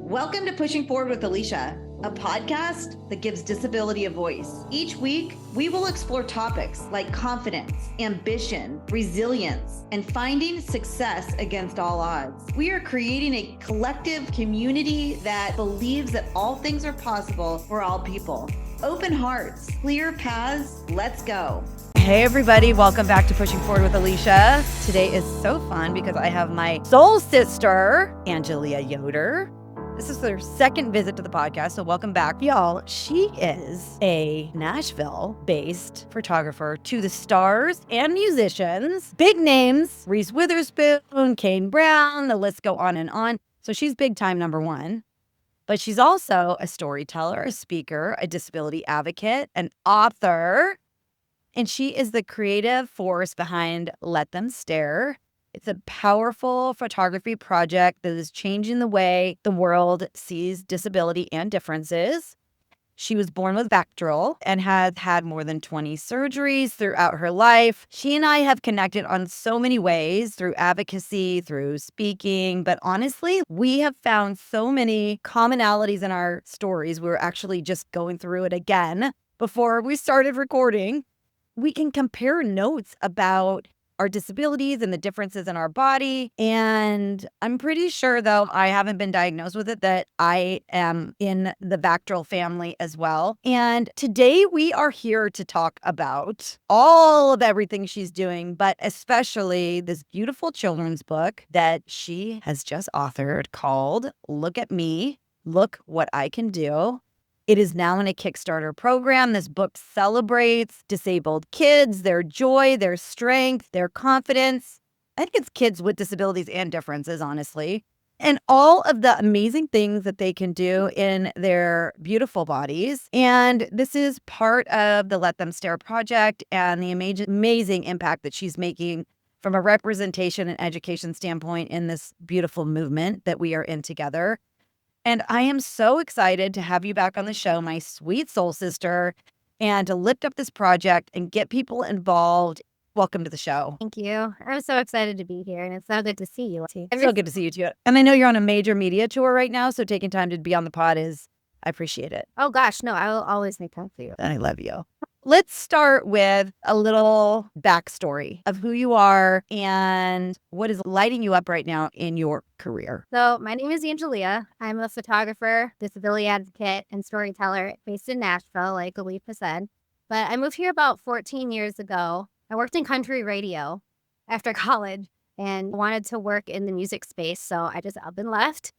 Welcome to Pushing Forward with Alycia, a podcast that gives disability a voice. Each week, we will explore topics like confidence, ambition, resilience, and finding success against all odds. We are creating a collective community that believes that all things are possible for all people. Open hearts, clear paths, let's go. Hey everybody, welcome back to Pushing Forward with Alycia. Today is so fun because I have my soul sister, Angelea Yoder. This is her second visit to the podcast, so welcome back, y'all. She is a Nashville-based photographer to the stars and musicians. Big names, Reese Witherspoon, Kane Brown, the list go on and on. So she's big time number one. But she's also a storyteller, a speaker, a disability advocate, an author. And she is the creative force behind Let Them Stare. It's a powerful photography project that is changing the way the world sees disability and differences. She was born with VACTERL and has had more than 20 surgeries throughout her life. She and I have connected on so many ways through advocacy, through speaking, but honestly, we have found so many commonalities in our stories. We were actually just going through it again before we started recording. We can compare notes about our disabilities and the differences in our body. And I'm pretty sure, though I haven't been diagnosed with it, that I am in the VACTERL family as well. And today we are here to talk about all of everything she's doing, but especially this beautiful children's book that she has just authored called Look at Me, Look What I Can Do. It is now in a Kickstarter program. This book celebrates disabled kids, their joy, their strength, their confidence. I think it's kids with disabilities and differences, honestly, and all of the amazing things that they can do in their beautiful bodies. And this is part of the Let Them Stare project and the amazing impact that she's making from a representation and education standpoint in this beautiful movement that we are in together. And I am so excited to have you back on the show, my sweet soul sister, and to lift up this project and get people involved. Welcome to the show. Thank you. I'm so excited to be here, and it's so good to see you. So good to see you too. And I know you're on a major media tour right now, so taking time to be on the pod I appreciate it. Oh gosh, no, I will always make time for you. And I love you. Let's start with a little backstory of who you are and what is lighting you up right now in your career. So my name is Angelea. I'm a photographer, disability advocate, and storyteller based in Nashville, like Alycia said. But I moved here about 14 years ago. I worked in country radio after college and wanted to work in the music space. So I just up and left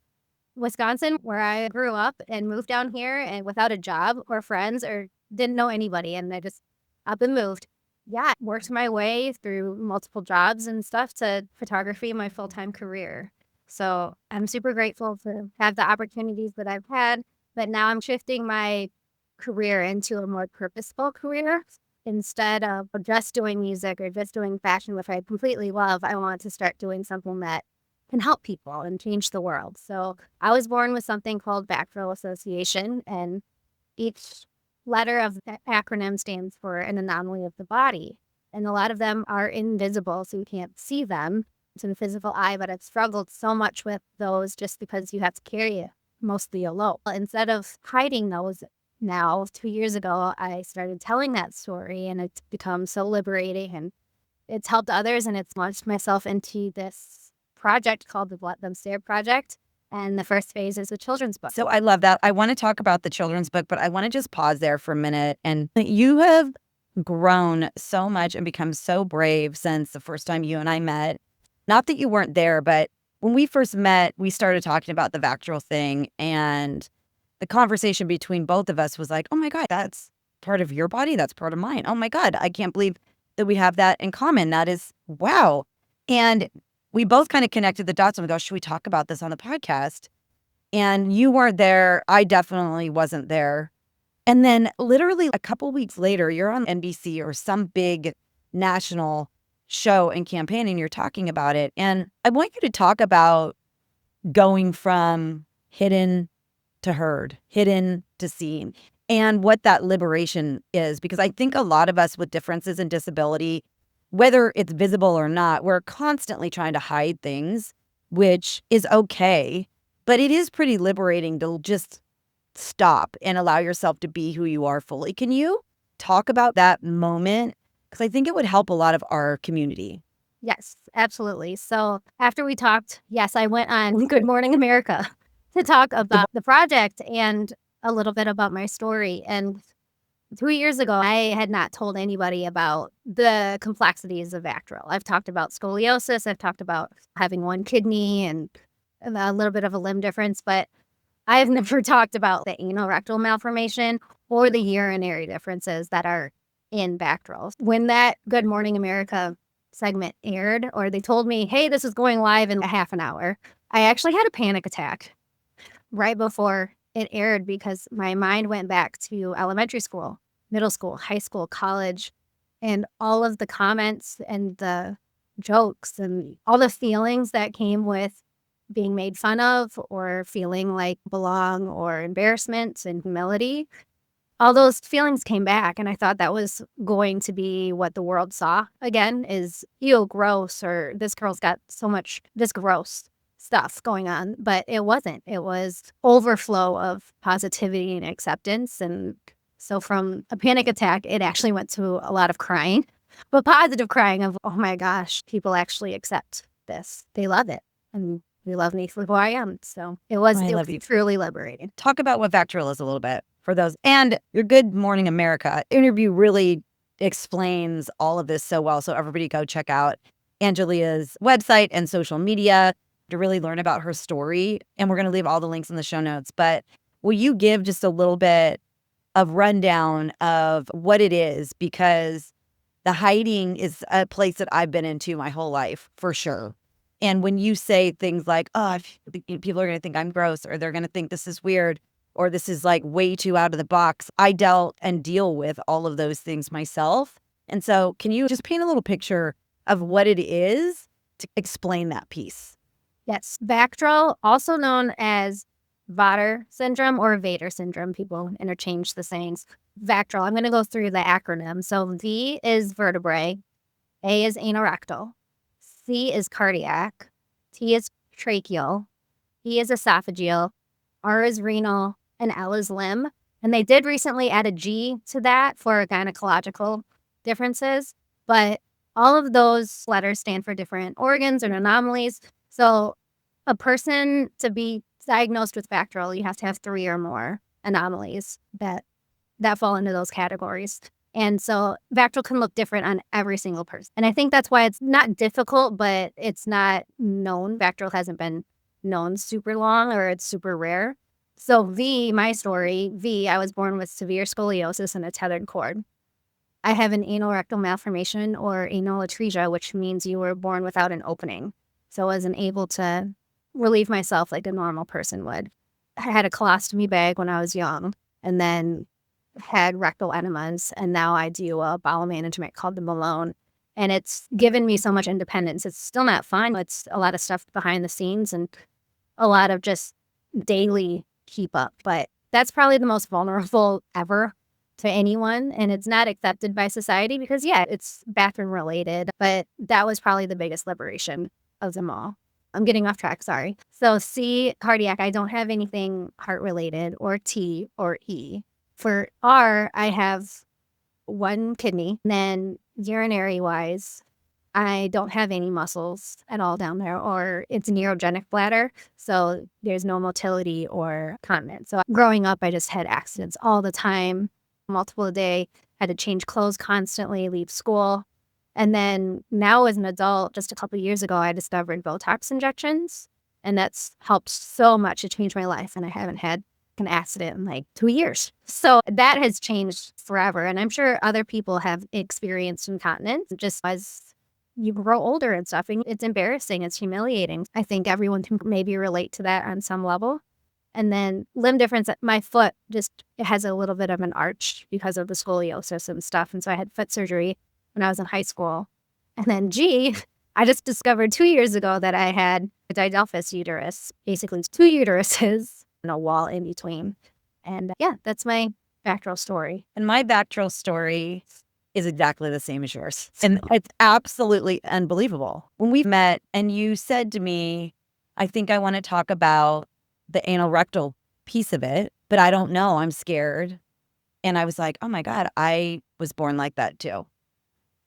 Wisconsin, where I grew up, and moved down here and without a job or friends or didn't know anybody, and I just up and moved. Yeah, worked my way through multiple jobs and stuff to photography, my full-time career. So I'm super grateful to have the opportunities that I've had, but now I'm shifting my career into a more purposeful career. Instead of just doing music or just doing fashion, which I completely love, I want to start doing something that can help people and change the world. So I was born with something called VACTERL Association, and each letter of the acronym stands for an anomaly of the body. And a lot of them are invisible, so you can't see them. It's in the physical eye, but I've struggled so much with those just because you have to carry it mostly alone. Instead of hiding those now, 2 years ago, I started telling that story, and it's become so liberating, and it's helped others, and it's launched myself into this project called the Let Them Stare project. And the first phase is a children's book. So I love that. I want to talk about the children's book, but I want to just pause there for a minute. And you have grown so much and become so brave since the first time you and I met. Not that you weren't there, but when we first met, we started talking about the VACTERL thing. And the conversation between both of us was like, oh my God, that's part of your body. That's part of mine. Oh my God, I can't believe that we have that in common. That is, wow. And we both kind of connected the dots and we go, should we talk about this on the podcast? And you weren't there. I definitely wasn't there. And then literally a couple weeks later, you're on NBC or some big national show and campaign, and you're talking about it. And I want you to talk about going from hidden to heard, hidden to seen, and what that liberation is. Because I think a lot of us with differences in disability, whether it's visible or not, we're constantly trying to hide things, which is okay. But it is pretty liberating to just stop and allow yourself to be who you are fully. Can you talk about that moment? Because I think it would help a lot of our community. Yes, absolutely. So after we talked, yes, I went on Good Morning America to talk about the project and a little bit about my story. And 2 years ago, I had not told anybody about the complexities of VACTERL. I've talked about scoliosis. I've talked about having one kidney and a little bit of a limb difference, but I've never talked about the anal rectal malformation or the urinary differences that are in VACTERL. When that Good Morning America segment aired, or they told me, hey, this is going live in a half an hour, I actually had a panic attack right before it aired because my mind went back to elementary school, middle school, high school, college, and all of the comments and the jokes and all the feelings that came with being made fun of or feeling like belong or embarrassment and humility. All those feelings came back, and I thought that was going to be what the world saw again is, ew, gross, or this girl's got so much this gross stuff going on. But it wasn't. It was overflow of positivity and acceptance. And so from a panic attack, it actually went to a lot of crying, but positive crying of, oh my gosh, people actually accept this. They love it. And they love me for who I am. So it was truly liberating. Talk about what VACTERL is a little bit for those. And your Good Morning America interview really explains all of this so well. So everybody go check out Angelea's website and social media to really learn about her story. And we're going to leave all the links in the show notes. But will you give just a little bit of rundown of what it is? Because the hiding is a place that I've been into my whole life, for sure. And when you say things like, oh, people are going to think I'm gross, or they're going to think this is weird, or this is like way too out of the box, I dealt and deal with all of those things myself. And so can you just paint a little picture of what it is to explain that piece? Yes. VACTERL, also known as Vater syndrome or Vader syndrome. People interchange the sayings. VACTERL, I'm going to go through the acronym. So V is vertebrae, A is anorectal, C is cardiac, T is tracheal, E is esophageal, R is renal, and L is limb. And they did recently add a G to that for gynecological differences, but all of those letters stand for different organs and anomalies. So a person to be diagnosed with VACTERL, you have to have 3 or more anomalies that fall into those categories. And so VACTERL can look different on every single person. And I think that's why it's not difficult, but it's not known. VACTERL hasn't been known super long, or it's super rare. So V, my story, V, I was born with severe scoliosis and a tethered cord. I have an anal rectal malformation or anal atresia, which means you were born without an opening. So I wasn't able to relieve myself like a normal person would. I had a colostomy bag when I was young, and then had rectal enemas, and now I do a bowel management called the Malone. And it's given me so much independence. It's still not fun. It's a lot of stuff behind the scenes and a lot of just daily keep up. But that's probably the most vulnerable ever to anyone. And it's not accepted by society because, yeah, it's bathroom related. But that was probably the biggest liberation of them all. I'm getting off track, sorry. So C, cardiac, I don't have anything heart related, or T or E. For R, I have one kidney. And then urinary wise, I don't have any muscles at all down there, or it's a neurogenic bladder. So there's no motility or continence. So growing up, I just had accidents all the time, multiple a day, had to change clothes constantly, leave school. And then now as an adult, just a couple of years ago, I discovered Botox injections, and that's helped so much to change my life. And I haven't had an accident in like 2 years. So that has changed forever. And I'm sure other people have experienced incontinence just as you grow older and stuff. And it's embarrassing. It's humiliating. I think everyone can maybe relate to that on some level. And then limb difference, my foot just, it has a little bit of an arch because of the scoliosis and stuff. And so I had foot surgery when I was in high school. And then G, I just discovered 2 years ago that I had a didelphys uterus, basically 2 uteruses and a wall in between. And yeah, that's my VACTERL story. And my VACTERL story is exactly the same as yours. And it's absolutely unbelievable. When we met and you said to me, I think I want to talk about the anal rectal piece of it, but I don't know. I'm scared. And I was like, oh my God, I was born like that too.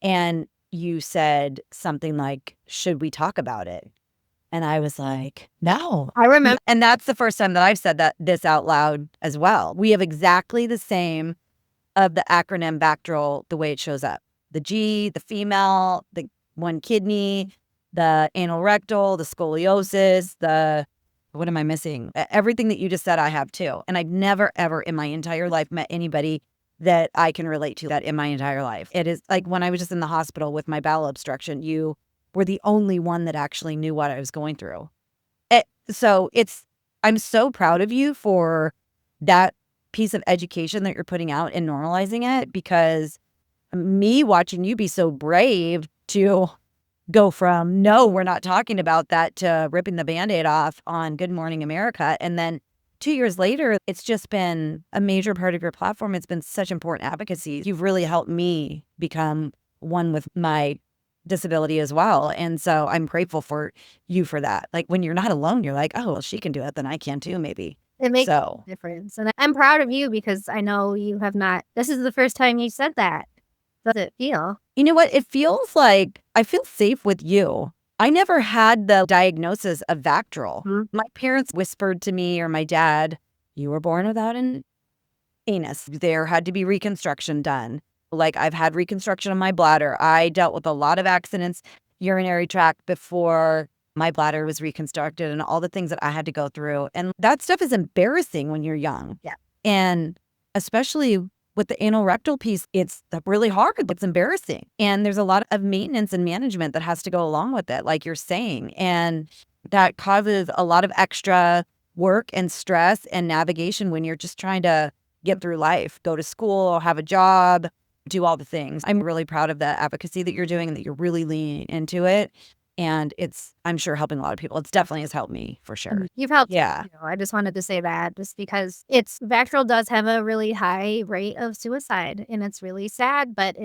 And you said something like, should we talk about it? And I was like, no. I remember. And that's the first time that I've said this out loud as well. We have exactly the same of the acronym VACTERL, the way it shows up. The G, the female, the one kidney, the anal rectal, the scoliosis, what am I missing? Everything that you just said, I have too. And I've never, ever in my entire life met anybody that I can relate to that in my entire life. It is like when I was just in the hospital with my bowel obstruction, you were the only one that actually knew what I was going through. I'm so proud of you for that piece of education that you're putting out and normalizing it, because me watching you be so brave to go from, no, we're not talking about that, to ripping the Band-Aid off on Good Morning America. And then 2 years later, it's just been a major part of your platform. It's been such important advocacy. You've really helped me become one with my disability as well. And so I'm grateful for you for that. Like when you're not alone, you're like, oh, well, she can do it, then I can too, maybe. It makes a difference. And I'm proud of you because I know you have not, this is the first time you said that. Does it feel? You know what? It feels like I feel safe with you. I never had the diagnosis of VACTERL. Mm-hmm. My parents whispered to me, or my dad, you were born without an anus. There had to be reconstruction done. Like I've had reconstruction on my bladder. I dealt with a lot of accidents, urinary tract, before my bladder was reconstructed, and all the things that I had to go through. And that stuff is embarrassing when you're young. Yeah. And especially with the anal rectal piece, it's really hard. It's embarrassing. And there's a lot of maintenance and management that has to go along with it, like you're saying. And that causes a lot of extra work and stress and navigation when you're just trying to get through life, go to school, have a job, do all the things. I'm really proud of the advocacy that you're doing and that you're really leaning into it. And it's, I'm sure, helping a lot of people. It definitely has helped me for sure. You've helped. Yeah. I just wanted to say that just because VACTERL does have a really high rate of suicide, and it's really sad, but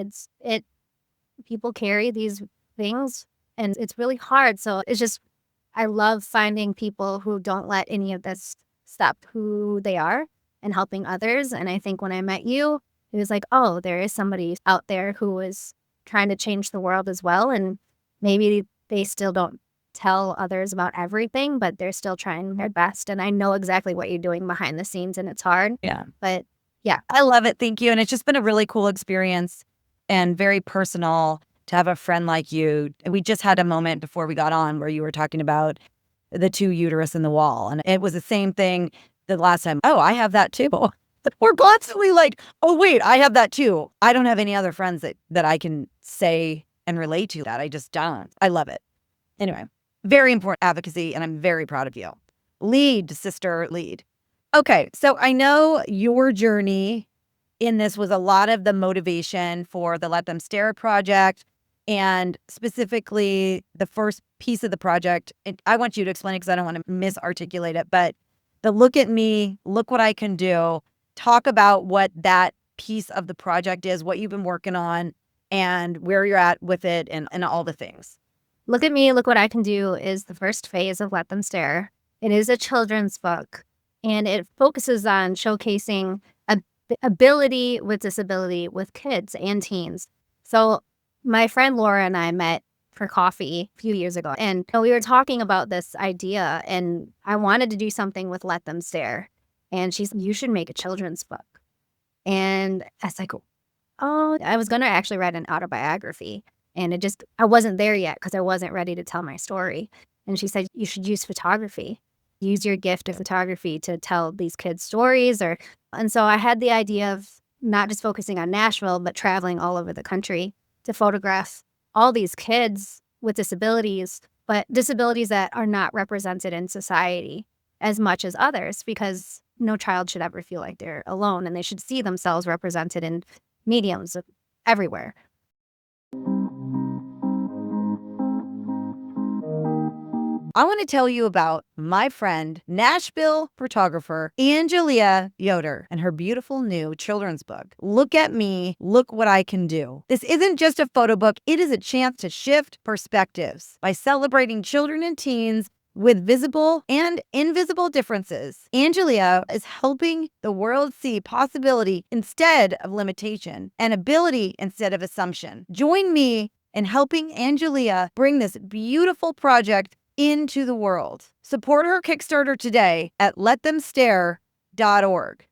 people carry these things and it's really hard. So it's just, I love finding people who don't let any of this stop who they are and helping others. And I think when I met you, it was like, oh, there is somebody out there who is trying to change the world as well. And maybe they still don't tell others about everything, but they're still trying their best. And I know exactly what you're doing behind the scenes, and it's hard. Yeah. But yeah. I love it. Thank you. And it's just been a really cool experience and very personal to have a friend like you. We just had a moment before we got on where you were talking about the 2 uterus in the wall. And it was the same thing the last time. Oh, I have that too. We're constantly like, oh, wait, I have that too. I don't have any other friends that I can say and relate to that. I just don't. I love it. Anyway, very important advocacy, and I'm very proud of you. Lead, sister, lead. Okay, so I know your journey in this was a lot of the motivation for the Let Them Stare project, and specifically the first piece of the project. And I want you to explain it because I don't want to misarticulate it, but the look at me, look what I can do. Talk about what that piece of the project is, what you've been working on, and where you're at with it, and all the things. Look at Me, Look What I Can Do is the first phase of Let Them Stare. It is a children's book, and it focuses on showcasing ability with disability with kids and teens. So my friend Laura and I met for coffee a few years ago, and we were talking about this idea, and I wanted to do something with Let Them Stare. And she's like, you should make a children's book. And I was like, oh, I was going to actually write an autobiography. And I wasn't there yet because I wasn't ready to tell my story. And she said, you should use photography. Use your gift of photography to tell these kids stories. And so I had the idea of not just focusing on Nashville, but traveling all over the country to photograph all these kids with disabilities, but disabilities that are not represented in society as much as others, because no child should ever feel like they're alone, and they should see themselves represented in mediums everywhere. I want to tell you about my friend, Nashville photographer, Angelea Yoder, and her beautiful new children's book, Look at Me, Look What I Can Do. This isn't just a photo book. It is a chance to shift perspectives by celebrating children and teens with visible and invisible differences. Angelea is helping the world see possibility instead of limitation and ability instead of assumption. Join me in helping Angelea bring this beautiful project into the world. Support her Kickstarter today at letthemstare.org.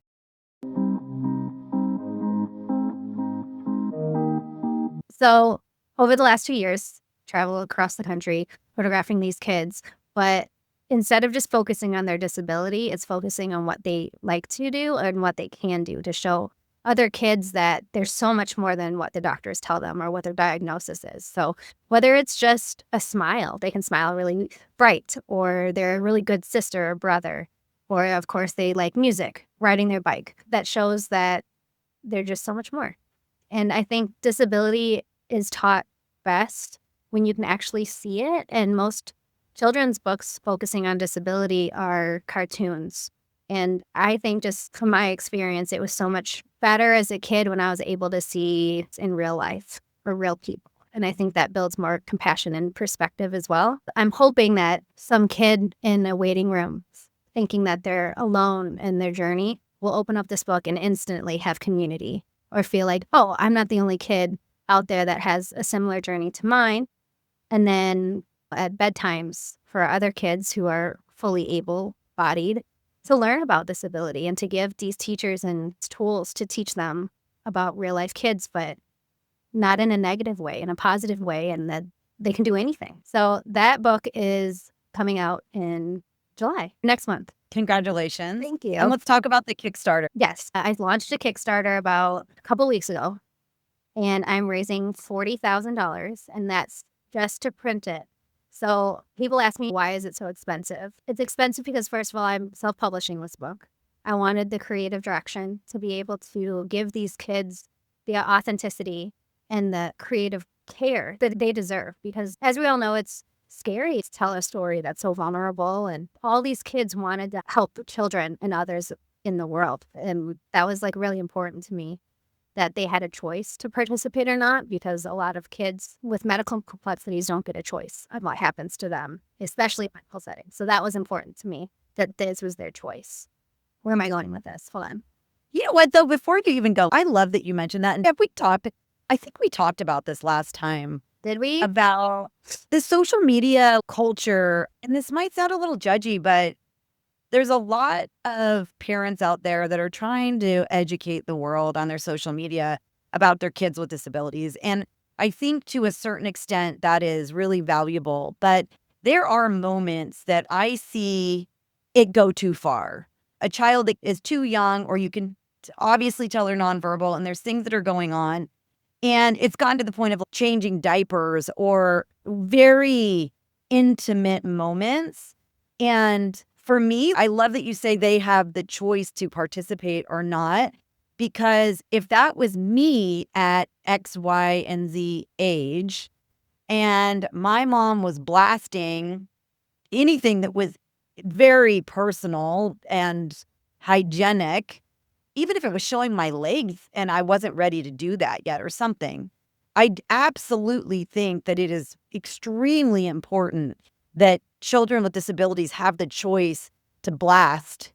So over the last 2 years, travel across the country, photographing these kids, but instead of just focusing on their disability, it's focusing on what they like to do and what they can do to show other kids that there's so much more than what the doctors tell them or what their diagnosis is. So whether it's just a smile, they can smile really bright, or they're a really good sister or brother, or of course they like music, riding their bike, that shows that they're just so much more. And I think disability is taught best when you can actually see it. And most children's books focusing on disability are cartoons. And I think just from my experience, it was so much better as a kid when I was able to see in real life or real people. And I think that builds more compassion and perspective as well. I'm hoping that some kid in a waiting room thinking that they're alone in their journey will open up this book and instantly have community, or feel like, oh, I'm not the only kid out there that has a similar journey to mine. And then at bedtimes for other kids who are fully able-bodied to learn about disability and to give these teachers and tools to teach them about real-life kids, but not in a negative way, in a positive way, and that they can do anything. So that book is coming out in July, next month. Congratulations. Thank you. And let's talk about the Kickstarter. Yes, I launched a Kickstarter about a couple weeks ago, and I'm raising $40,000, and that's just to print it. So people ask me, why is it so expensive? It's expensive because, first of all, I'm self-publishing this book. I wanted the creative direction to be able to give these kids the authenticity and the creative care that they deserve. Because as we all know, it's scary to tell a story that's so vulnerable. And all these kids wanted to help children and others in the world. And that was like really important to me, that they had a choice to participate or not, because a lot of kids with medical complexities don't get a choice on what happens to them, especially in medical settings. So that was important to me, that this was their choice. Where am I going with this? Hold on. You know what, though, before you even go, I love that you mentioned that. And I think we talked about this last time. Did we? About the social media culture. And this might sound a little judgy, but there's a lot of parents out there that are trying to educate the world on their social media about their kids with disabilities. And I think to a certain extent that is really valuable. But there are moments that I see it go too far. A child that is too young, or you can obviously tell they're nonverbal, and there's things that are going on. And it's gotten to the point of changing diapers or very intimate moments. And for me, I love that you say they have the choice to participate or not, because if that was me at X, Y, and Z age, and my mom was blasting anything that was very personal and hygienic, even if it was showing my legs and I wasn't ready to do that yet or something, I absolutely think that it is extremely important that children with disabilities have the choice to blast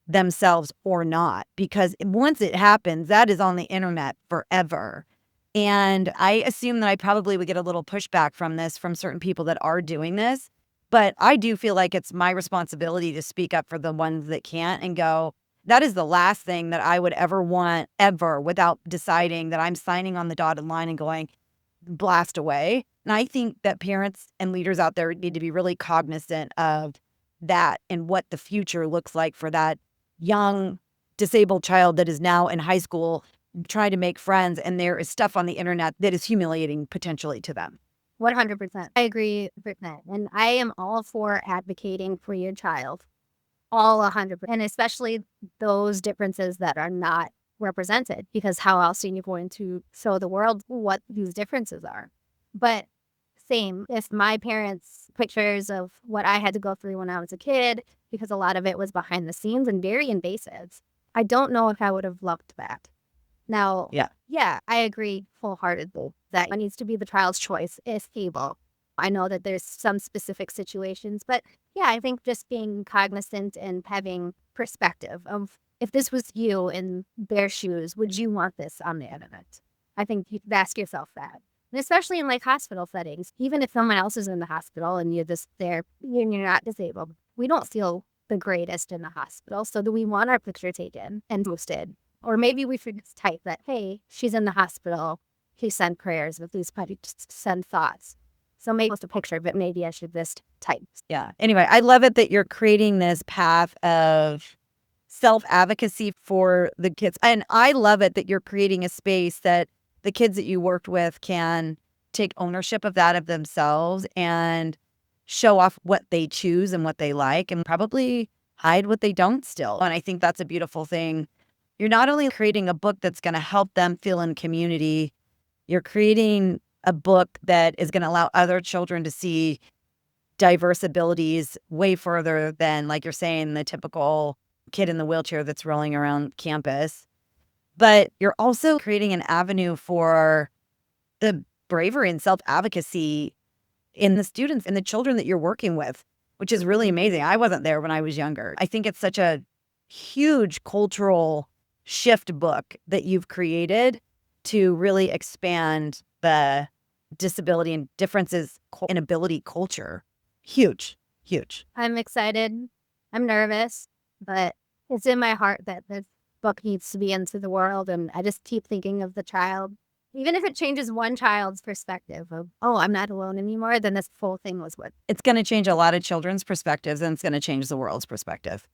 themselves or not, because once it happens, that is on the internet forever. And I assume that I probably would get a little pushback from this from certain people that are doing this, but I do feel like it's my responsibility to speak up for the ones that can't and go, that is the last thing that I would ever want, ever, without deciding that I'm signing on the dotted line and going, blast away. And I think that parents and leaders out there need to be really cognizant of that and what the future looks like for that young disabled child that is now in high school trying to make friends, and there is stuff on the internet that is humiliating potentially to them. 100%. I agree. And I am all for advocating for your child. All 100%. And especially those differences that are not represented, because how else are you going to show the world what these differences are? But same, if my parents' pictures of what I had to go through when I was a kid, because a lot of it was behind the scenes and very invasive, I don't know if I would have loved that. Now, yeah, I agree wholeheartedly that it needs to be the child's choice if able. I know that there's some specific situations, but Yeah, I think just being cognizant and having perspective of if this was you in their shoes, would you want this on the internet? I think you could ask yourself that. And especially in like hospital settings, even if someone else is in the hospital and you're just there and you're not disabled, we don't feel the greatest in the hospital. So do we want our picture taken and posted? Or maybe we should just type that, hey, she's in the hospital. Please send prayers, but please probably just send thoughts. So maybe post a picture, but maybe I should just type. Yeah. Anyway, I love it that you're creating this path of self-advocacy for the kids. And I love it that you're creating a space that the kids that you worked with can take ownership of that of themselves and show off what they choose and what they like and probably hide what they don't still. And I think that's a beautiful thing. You're not only creating a book that's going to help them feel in community, you're creating a book that is going to allow other children to see diverse abilities way further than, like you're saying, the typical kid in the wheelchair that's rolling around campus. But you're also creating an avenue for the bravery and self-advocacy in the students and the children that you're working with, which is really amazing. I wasn't there when I was younger. I think it's such a huge cultural shift book that you've created to really expand the disability and differences in ability culture. Huge, huge. I'm excited. I'm nervous, but it's in my heart that this book needs to be into the world. And I just keep thinking of the child. Even if it changes one child's perspective of, oh, I'm not alone anymore, then this whole thing was what. It's going to change a lot of children's perspectives, and it's going to change the world's perspective.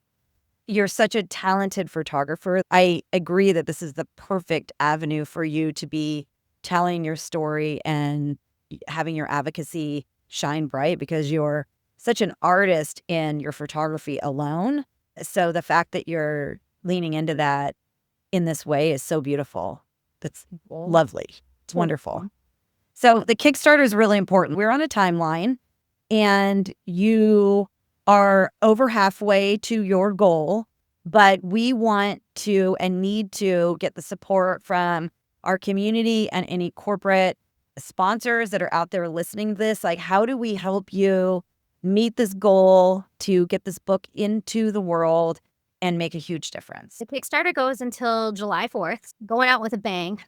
You're such a talented photographer. I agree that this is the perfect avenue for you to be telling your story and having your advocacy shine bright because you're such an artist in your photography alone. So the fact that you're leaning into that in this way is so beautiful. That's lovely. It's wonderful. So the Kickstarter is really important. We're on a timeline and you are over halfway to your goal, but we want to and need to get the support from our community and any corporate sponsors that are out there listening to this. Like, how do we help you meet this goal to get this book into the world and make a huge difference? The Kickstarter goes until July 4th, going out with a bang.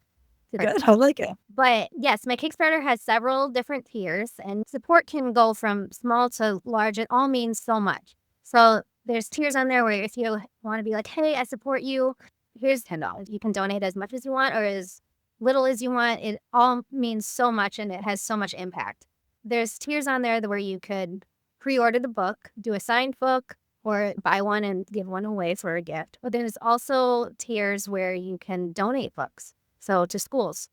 Good. I like it. But yes, my Kickstarter has several different tiers, and support can go from small to large. It all means so much. So there's tiers on there where if you want to be like, hey, I support you, here's $10. You can donate as much as you want or as little as you want. It all means so much, and it has so much impact. There's tiers on there where you could pre-order the book, do a signed book, or buy one and give one away for a gift. But there's also tiers where you can donate books. So to schools,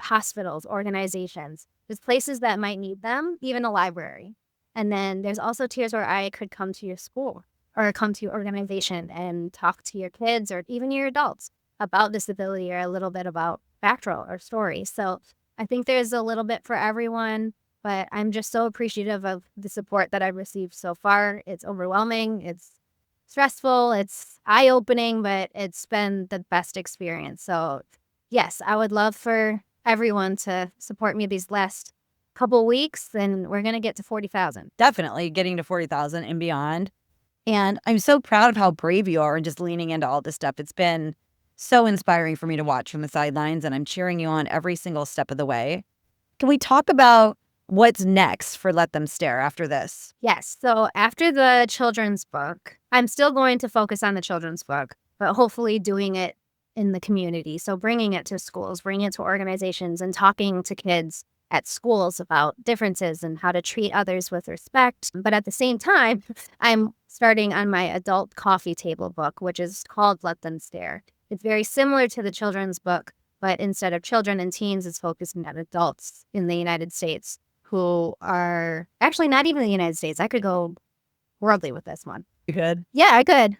hospitals, organizations, there's places that might need them, even a library. And then there's also tiers where I could come to your school or come to your organization and talk to your kids or even your adults about disability or a little bit about VACTERL or stories. So I think there's a little bit for everyone, but I'm just so appreciative of the support that I've received so far. It's overwhelming. It's stressful. It's eye-opening, but it's been the best experience. So yes, I would love for everyone to support me these last couple weeks, and we're going to get to 40,000. Definitely getting to 40,000 and beyond. And I'm so proud of how brave you are and just leaning into all this stuff. It's been so inspiring for me to watch from the sidelines, and I'm cheering you on every single step of the way. Can we talk about what's next for Let Them Stare after this? Yes. So after the children's book, I'm still going to focus on the children's book, but hopefully doing it in the community. So bringing it to schools, bringing it to organizations and talking to kids at schools about differences and how to treat others with respect. But at the same time, I'm starting on my adult coffee table book, which is called Let Them Stare. It's very similar to the children's book, but instead of children and teens, it's focusing on adults in the United States who are actually not even in the United States. I could go worldly with this one. You could? Yeah, I could.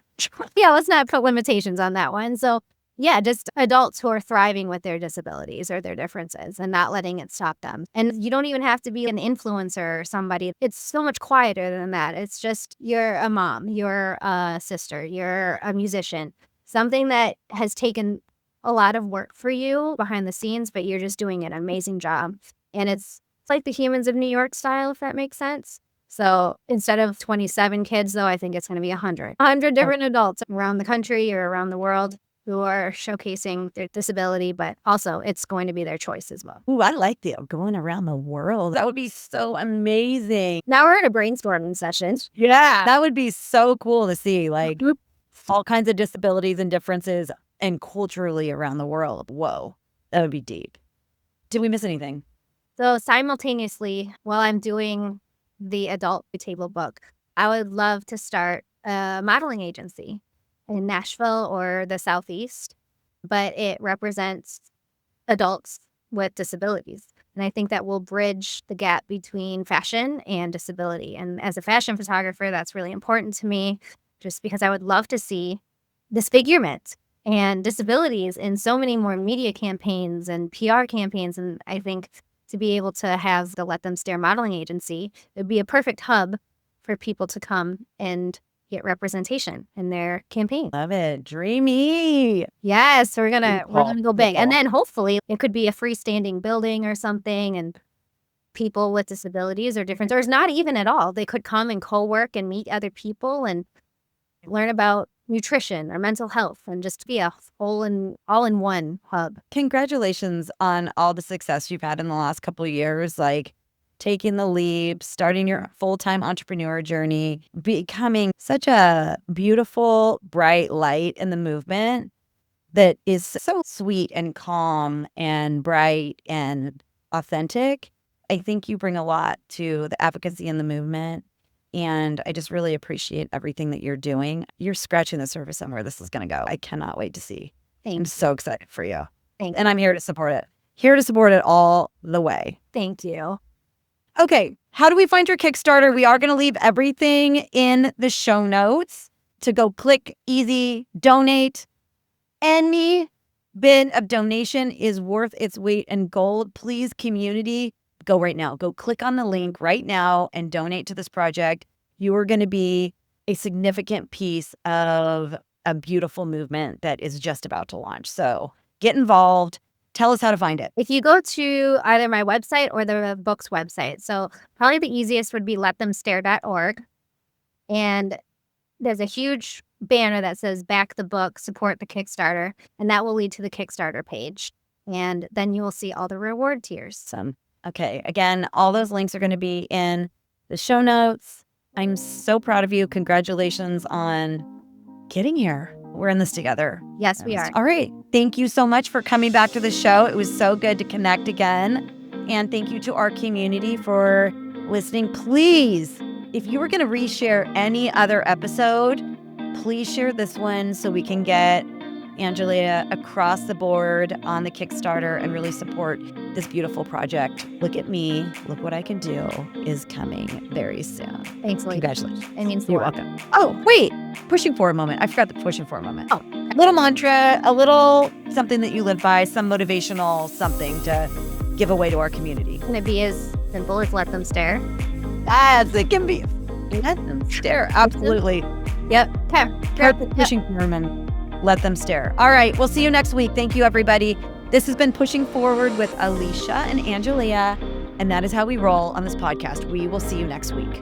Yeah, let's not put limitations on that one. So yeah, just adults who are thriving with their disabilities or their differences and not letting it stop them. And you don't even have to be an influencer or somebody. It's so much quieter than that. It's just you're a mom, you're a sister, you're a musician, something that has taken a lot of work for you behind the scenes, but you're just doing an amazing job. And it's like the Humans of New York style, if that makes sense. So instead of 27 kids, though, I think it's going to be 100. 100 different adults around the country or around the world who are showcasing their disability, but also it's going to be their choice as well. Ooh, I like the going around the world. That would be so amazing. Now we're in a brainstorming session. Yeah. That would be so cool to see, like, all kinds of disabilities and differences and culturally around the world. Whoa, that would be deep. Did we miss anything? So simultaneously, while I'm doing the adult table book, I would love to start a modeling agency in Nashville or the Southeast, but it represents adults with disabilities. And I think that will bridge the gap between fashion and disability. And as a fashion photographer, that's really important to me, just because I would love to see disfigurement and disabilities in so many more media campaigns and PR campaigns. And I think to be able to have the Let Them Stare modeling agency, it would be a perfect hub for people to come and get representation in their campaign. Love it. Dreamy. Yes, so we're gonna go big. Cool. And then hopefully it could be a freestanding building or something, and people with disabilities or different, or not even at all. They could come and co-work and meet other people and learn about nutrition or mental health and just be a all-in-one hub. Congratulations on all the success you've had in the last couple of years, like taking the leap, starting your full-time entrepreneur journey, becoming such a beautiful, bright light in the movement that is so sweet and calm and bright and authentic. I think you bring a lot to the advocacy and the movement. And I just really appreciate everything that you're doing. You're scratching the surface on where this is going to go. I cannot wait to see. I'm so excited for you. Thank you. And I'm here to support it. Here to support it all the way. Thank you. Okay, how do we find your Kickstarter? We are going to leave everything in the show notes to go click, easy, donate. Any bit of donation is worth its weight in gold. Please, community, go right now. Go click on the link right now and donate to this project. You are going to be a significant piece of a beautiful movement that is just about to launch. So get involved. Tell us how to find it. If you go to either my website or the book's website, so probably the easiest would be letthemstare.org. And there's a huge banner that says back the book, support the Kickstarter, and that will lead to the Kickstarter page. And then you will see all the reward tiers. Okay, again, all those links are going to be in the show notes. I'm so proud of you. Congratulations on getting here. We're in this together. Yes, we are. All right. Thank you so much for coming back to the show. It was so good to connect again. And thank you to our community for listening. Please, if you were going to reshare any other episode, please share this one so we can get Angelea across the board on the Kickstarter and really support this beautiful project. Look at me. Look what I can do is coming very soon. Thanks, Lee. Congratulations. It means You're the world. welcome. Oh, wait. Pushing forward moment. I forgot the pushing forward moment. Oh. A little mantra, a little something that you live by, some motivational something to give away to our community. Can it be as simple as let them stare? As it can be. Let them stare. Absolutely. Yep. Okay. Pushing forward and let them stare. All right. We'll see you next week. Thank you, everybody. This has been Pushing Forward with Alycia and Angelea, and that is how we roll on this podcast. We will see you next week.